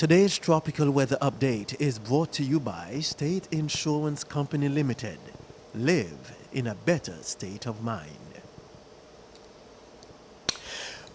Today's tropical weather update is brought to you by State Insurance Company Limited. Live in a better state of mind.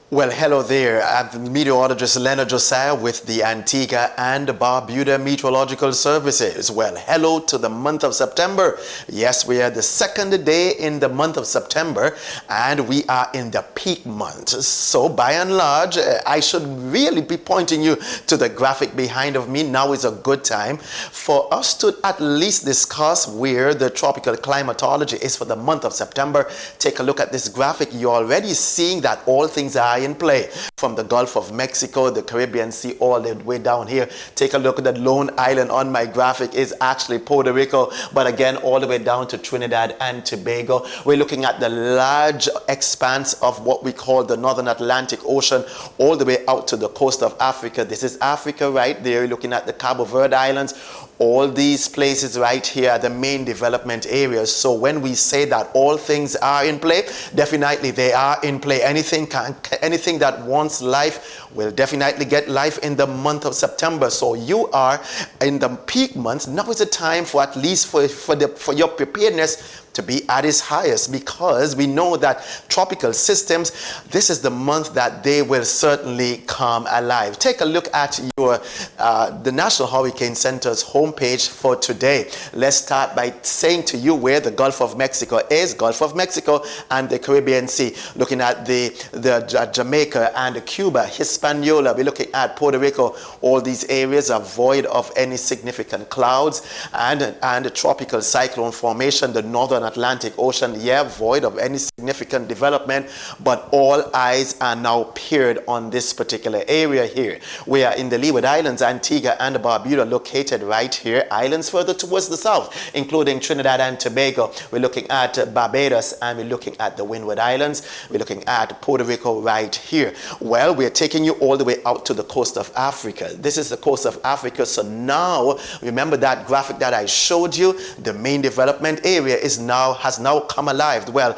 Well, hello there. I'm meteorologist Leonard Josiah with the Antigua and Barbuda Meteorological Services. Well, hello to the month of September. Yes, we are the second day in the month of September and we are in the peak month. So by and large, I should really be pointing you to the graphic behind of me. Now is a good time for us to at least discuss where the tropical climatology is for the month of September. Take a look at this graphic. You're already seeing that all things are in play from the Gulf of Mexico, the Caribbean Sea, all the way down here. Take a look at that lone island on my graphic is actually Puerto Rico, but again all the way down to Trinidad and Tobago. We're looking at the large expanse of what we call the Northern Atlantic Ocean all the way out to the coast of Africa. This is Africa right there. You're looking at the Cabo Verde Islands. All these places right here are the main development areas. So when we say that all things are in play, definitely they are in play. Anything that wants life will definitely get life in the month of September. So you are in the peak months. Now is the time for at least for your preparedness to be at its highest, because we know that tropical systems, this is the month that they will certainly come alive. Take a look at your the National Hurricane Center's homepage for today. Let's start by saying to you where the Gulf of Mexico is. Gulf of Mexico and the Caribbean Sea. Looking at the Jamaica and Cuba, Hispaniola. We're looking at Puerto Rico. All these areas are void of any significant clouds and a tropical cyclone formation. The Northern Atlantic Ocean, void of any significant development, but all eyes are now peered on this particular area here. We are in the Leeward Islands, Antigua and Barbuda, located right here. Islands further towards the south, including Trinidad and Tobago. We're looking at Barbados and we're looking at the Windward Islands. We're looking at Puerto Rico right here. Well, we're taking you all the way out to the coast of Africa. This is the coast of Africa. So now, remember that graphic that I showed you? The main development area has now come alive. Well,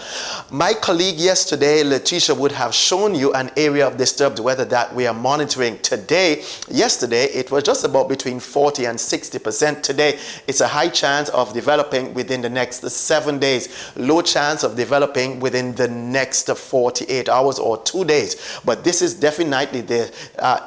my colleague yesterday, Letitia, would have shown you an area of disturbed weather that we are monitoring today. Yesterday, it was just about between 40 and 60%. Today, it's a high chance of developing within the next 7 days. Low chance of developing within the next 48 hours or 2 days. But this is definitely the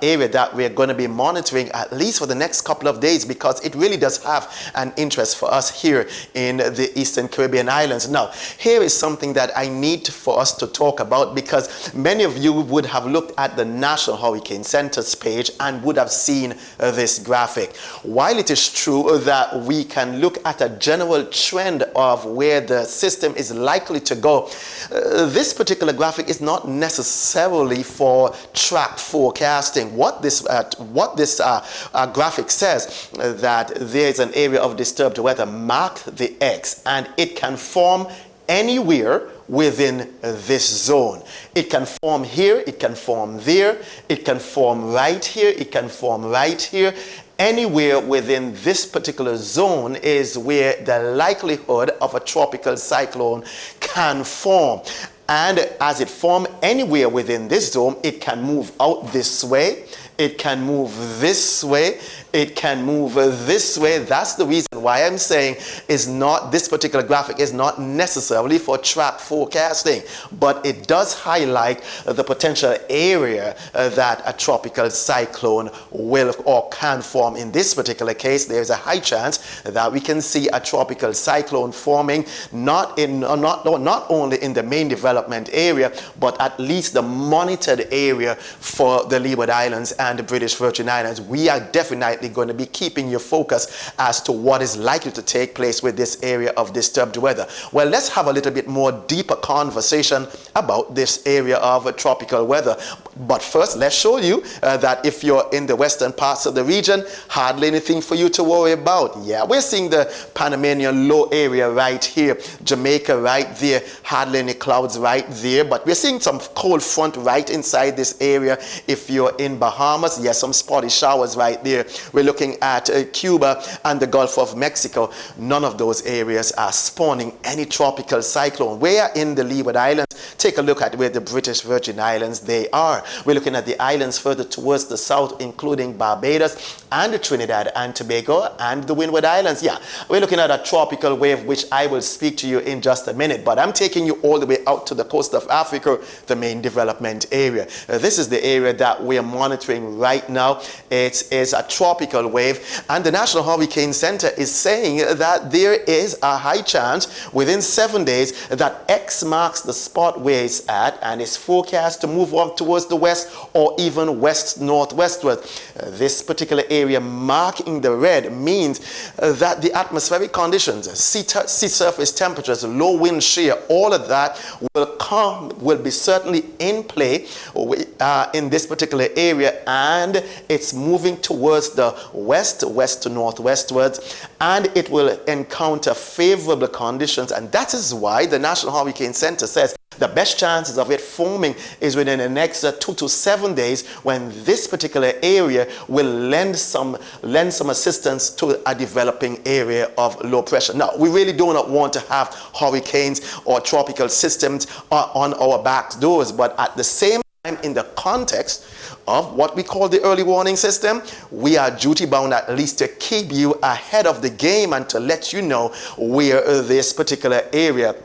area that we're going to be monitoring at least for the next couple of days, because it really does have an interest for us here in the Eastern Caribbean Islands. Now, here is something that I need for us to talk about, because many of you would have looked at the National Hurricane Center's page and would have seen this graphic. While it is true that we can look at a general trend of where the system is likely to go, this particular graphic is not necessarily for track forecasting. What this graphic says that there is an area of disturbed weather, mark the X, and it can form anywhere within this zone. It can form here, it can form there, it can form right here, it can form right here. Anywhere within this particular zone is where the likelihood of a tropical cyclone can form. And as it forms anywhere within this zone, it can move out this way, it can move this way, it can move this way. That's the reason why I'm saying this particular graphic is not necessarily for track forecasting, but it does highlight the potential area that a tropical cyclone will or can form. In this particular case, there's a high chance that we can see a tropical cyclone forming not only in the main development area, but at least the monitored area for the Leeward Islands and the British Virgin Islands. We are definitely going to be keeping your focus as to what is likely to take place with this area of disturbed weather. Well, let's have a little bit more deeper conversation about this area of tropical weather. But first, let's show you that if you're in the western parts of the region, hardly anything for you to worry about. Yeah, we're seeing the Panamanian low area right here, Jamaica right there, hardly any clouds right there, but we're seeing some cold front right inside this area. If you're in Bahamas, yes, some spotty showers right there. We're looking at Cuba and the Gulf of Mexico. None of those areas are spawning any tropical cyclone. We are in the Leeward Islands. Islands. Take a look at where the British Virgin Islands they are. We're looking at the islands further towards the south, including Barbados and Trinidad and Tobago and the Windward Islands. Yeah, we're looking at a tropical wave, which I will speak to you in just a minute, but I'm taking you all the way out to the coast of Africa, the main development area. This is the area that we are monitoring right now. It is a tropical wave, and the National Hurricane Center is saying that there is a high chance within 7 days that X marks the spot where it's at, and is forecast to move on towards the west or even west-northwestward. This particular area marking the red means that the atmospheric conditions, sea surface temperatures, low wind shear, all of that will be certainly in play in this particular area, and it's moving towards the west to northwestwards, and it will encounter favorable conditions, and that is why the National Hurricane Center says the best chances of it forming is within the next 2 to 7 days, when this particular area will lend some assistance to a developing area of low pressure. Now, we really do not want to have hurricanes or tropical systems on our back doors, but at the same time, in the context of what we call the early warning system, we are duty bound at least to keep you ahead of the game and to let you know where this particular area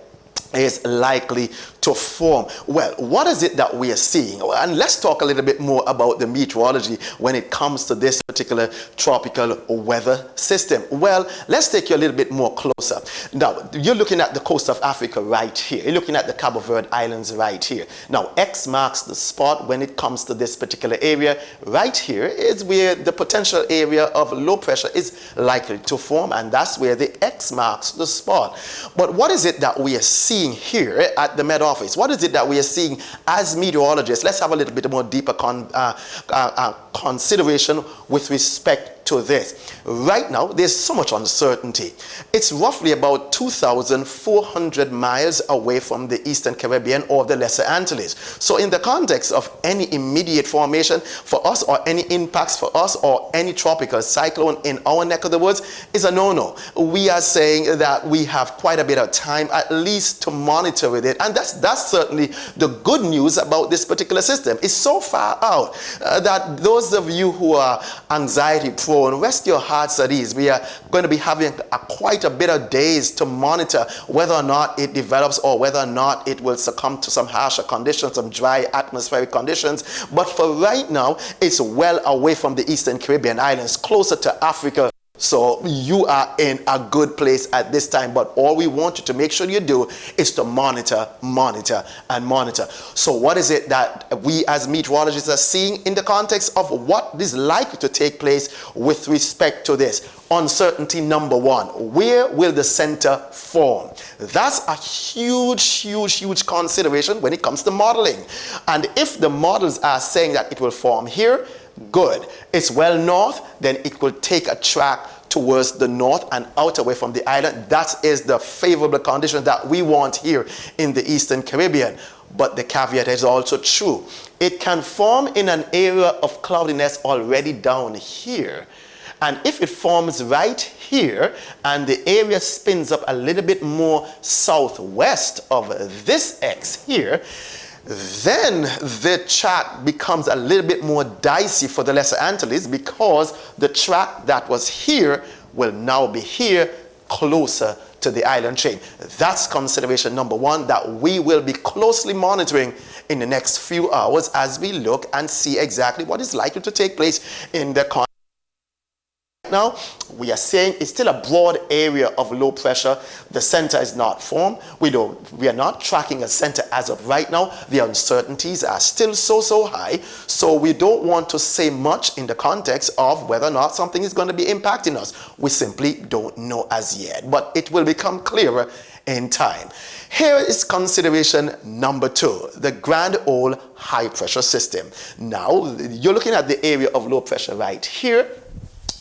is likely to form. Well, what is it that we are seeing? And let's talk a little bit more about the meteorology when it comes to this particular tropical weather system. Well, let's take you a little bit more closer. Now, you're looking at the coast of Africa right here. You're looking at the Cabo Verde Islands right here. Now, X marks the spot when it comes to this particular area. Right here is where the potential area of low pressure is likely to form, and that's where the X marks the spot. But what is it that we are seeing here at the Met Office? What is it that we are seeing as meteorologists? Let's have a little bit more deeper consideration with respect to this. Right now, there's so much uncertainty. It's roughly about 2,400 miles away from the Eastern Caribbean or the Lesser Antilles. So in the context of any immediate formation for us, or any impacts for us, or any tropical cyclone in our neck of the woods, is a no-no. We are saying that we have quite a bit of time at least to monitor with it, and that's certainly the good news about this particular system. It's so far out that those of you who are anxiety prone, rest your hearts at ease. We are going to be having quite a bit of days to monitor whether or not it develops, or whether or not it will succumb to some harsher conditions, some dry atmospheric conditions. But for right now, it's well away from the Eastern Caribbean islands, closer to Africa. So you are in a good place at this time, but all we want you to make sure you do is to monitor, and monitor. So what is it that we as meteorologists are seeing in the context of what is likely to take place with respect to this? Uncertainty number one: where will the center form? That's a huge consideration when it comes to modeling. And if the models are saying that it will form here, good. It's well north, then it will take a track towards the north and out away from the island. That is the favorable condition that we want here in the Eastern Caribbean. But the caveat is also true. It can form in an area of cloudiness already down here. And if it forms right here and the area spins up a little bit more southwest of this X here, then the track becomes a little bit more dicey for the Lesser Antilles, because the track that was here will now be here, closer to the island chain. That's consideration number one that we will be closely monitoring in the next few hours as we look and see exactly what is likely to take place in the context. Now, we are saying it's still a broad area of low pressure. The center is not formed. We are not tracking a center as of right now. The uncertainties are still so high. So we don't want to say much in the context of whether or not something is going to be impacting us. We simply don't know as yet, but it will become clearer in time. Here is consideration number two: the grand old high pressure system. Now, you're looking at the area of low pressure right here.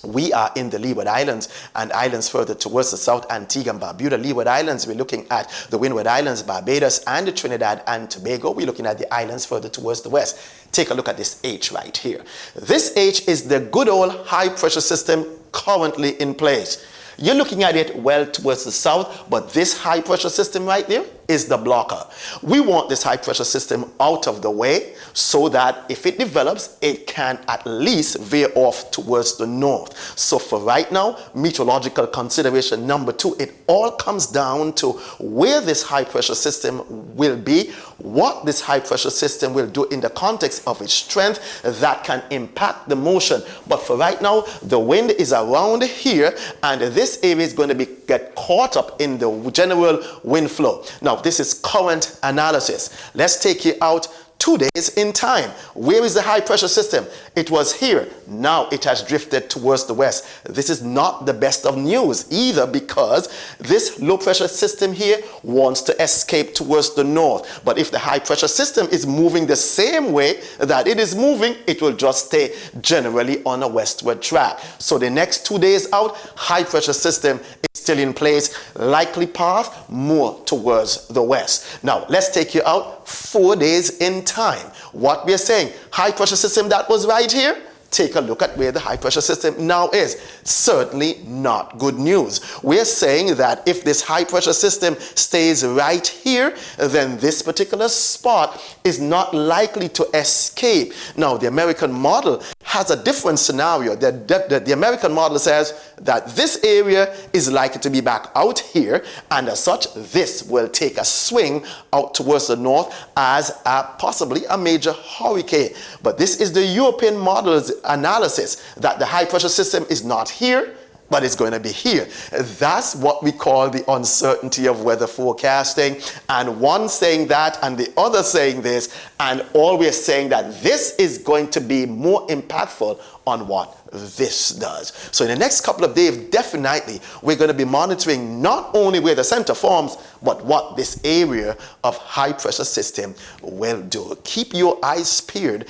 We are in the Leeward Islands and islands further towards the south, Antigua and Barbuda. Leeward Islands, we're looking at the Windward Islands, Barbados, and the Trinidad and Tobago. We're looking at the islands further towards the west. Take a look at this H right here. This H is the good old high pressure system currently in place. You're looking at it well towards the south, but this high pressure system right there is the blocker. We want this high pressure system out of the way so that if it develops, it can at least veer off towards the north. So for right now, meteorological consideration number 2, it all comes down to where this high pressure system will be, what this high pressure system will do in the context of its strength that can impact the motion. But for right now, the wind is around here, and this area is going to get caught up in the general wind flow. Now, this is current analysis. Let's take you out 2 days in time. Where is the high pressure system? It was here. Now it has drifted towards the west. This is not the best of news either, because this low pressure system here wants to escape towards the north. But if the high pressure system is moving the same way that it is moving, it will just stay generally on a westward track. So the next 2 days out, high pressure system is still in place, likely path more towards the west. Now let's take you out 4 days in time. What we are saying, high pressure system that was right here, take a look at where the high pressure system now is. Certainly not good news. We're saying that if this high pressure system stays right here, then this particular spot is not likely to escape. Now, the American model has a different scenario. The American model says that this area is likely to be back out here, and as such, this will take a swing out towards the north as possibly a major hurricane. But this is the European model's analysis, that the high pressure system is not here, but it's going to be here. That's what we call the uncertainty of weather forecasting. And one saying that and the other saying this, and always saying that this is going to be more impactful on what this does. So in the next couple of days, definitely we're going to be monitoring not only where the center forms, but what this area of high pressure system will do. Keep your eyes peeled.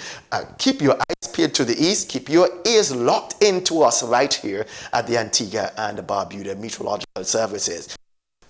Keep your eyes peeled to the east. Keep your ears locked into us right here at the Antigua and Barbuda Meteorological Services.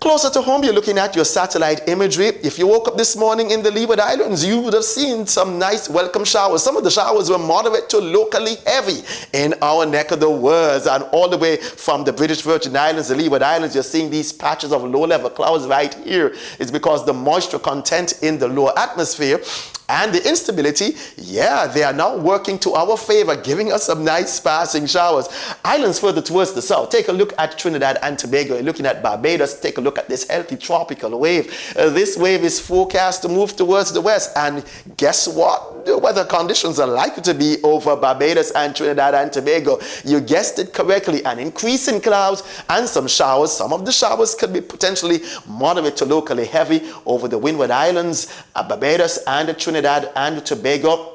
Closer to home, you're looking at your satellite imagery. If you woke up this morning in the Leeward Islands, you would have seen some nice welcome showers. Some of the showers were moderate to locally heavy in our neck of the woods, and all the way from the British Virgin Islands, the Leeward Islands, you're seeing these patches of low-level clouds right here. It's because the moisture content in the lower atmosphere and the instability, they are now working to our favor, giving us some nice passing showers. Islands further towards the south, take a look at Trinidad and Tobago. You're looking at Barbados, take a look at this healthy tropical wave. This wave is forecast to move towards the west, and guess what? The weather conditions are likely to be over Barbados and Trinidad and Tobago. You guessed it correctly, an increase in clouds and some showers. Some of the showers could be potentially moderate to locally heavy over the Windward Islands, Barbados and Trinidad and Tobago.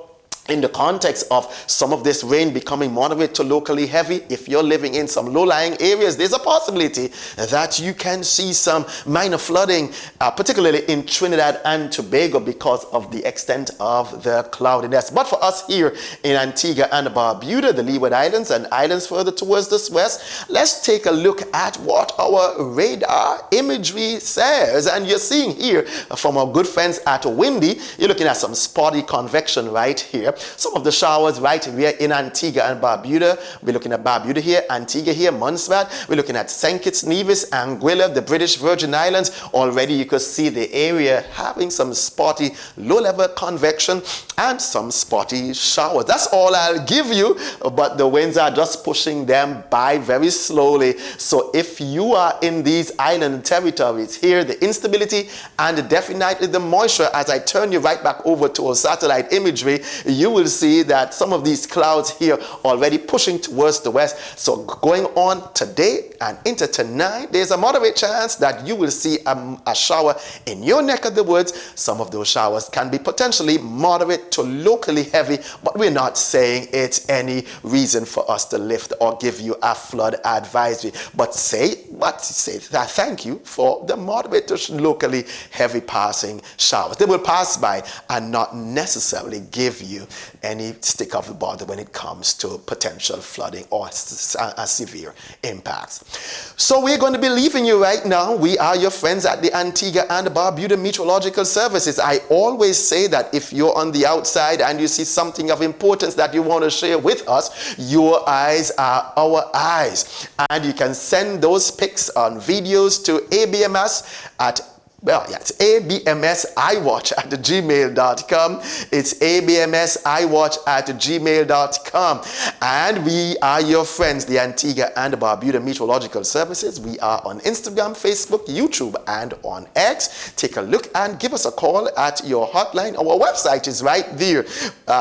In the context of some of this rain becoming moderate to locally heavy, if you're living in some low-lying areas, there's a possibility that you can see some minor flooding, particularly in Trinidad and Tobago, because of the extent of the cloudiness. But for us here in Antigua and Barbuda, the Leeward Islands and islands further towards the west, let's take a look at what our radar imagery says. And you're seeing here from our good friends at Windy, you're looking at some spotty convection right here. Some of the showers right here in Antigua and Barbuda. We're looking at Barbuda here, Antigua here, Montserrat. We're looking at St. Kitts, Nevis, Anguilla, the British Virgin Islands. Already you could see the area having some spotty low-level convection and some spotty showers. That's all I'll give you, but the winds are just pushing them by very slowly. So if you are in these island territories here, the instability and definitely the moisture, as I turn you right back over to our satellite imagery, you will see that some of these clouds here already pushing towards the west. So going on today and into tonight, there's a moderate chance that you will see a shower in your neck of the woods. Some of those showers can be potentially moderate to locally heavy, but we're not saying it's any reason for us to lift or give you a flood advisory. But say that thank you for the moderate to locally heavy passing showers. They will pass by and not necessarily give you any stick of the bother when it comes to potential flooding or severe impacts. So we're going to be leaving you right now. We are your friends at the Antigua and Barbuda Meteorological Services. I always say that if you're on the outside and you see something of importance that you want to share with us, your eyes are our eyes. And you can send those pics on videos to ABMS at it's abmsiwatch at gmail.com. It's abmsiwatch at gmail.com. And we are your friends, the Antigua and Barbuda Meteorological Services. We are on Instagram, Facebook, YouTube, and on X. Take a look and give us a call at your hotline. Our website is right there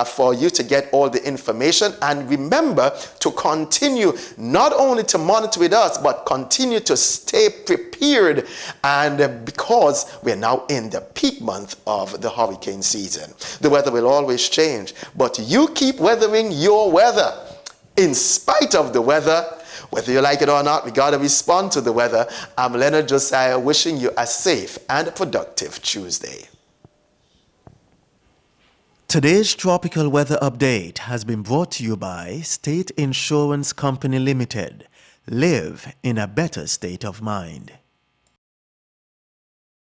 for you to get all the information. And remember to continue not only to monitor with us, but continue to stay prepared. And because we're now in the peak month of the hurricane season, the weather will always change, but you keep weathering your weather. In spite of the weather, whether you like it or not, we got to respond to the weather. I'm Leonard Josiah, wishing you a safe and productive Tuesday. Today's tropical weather update has been brought to you by State Insurance Company Limited. Live in a better state of mind.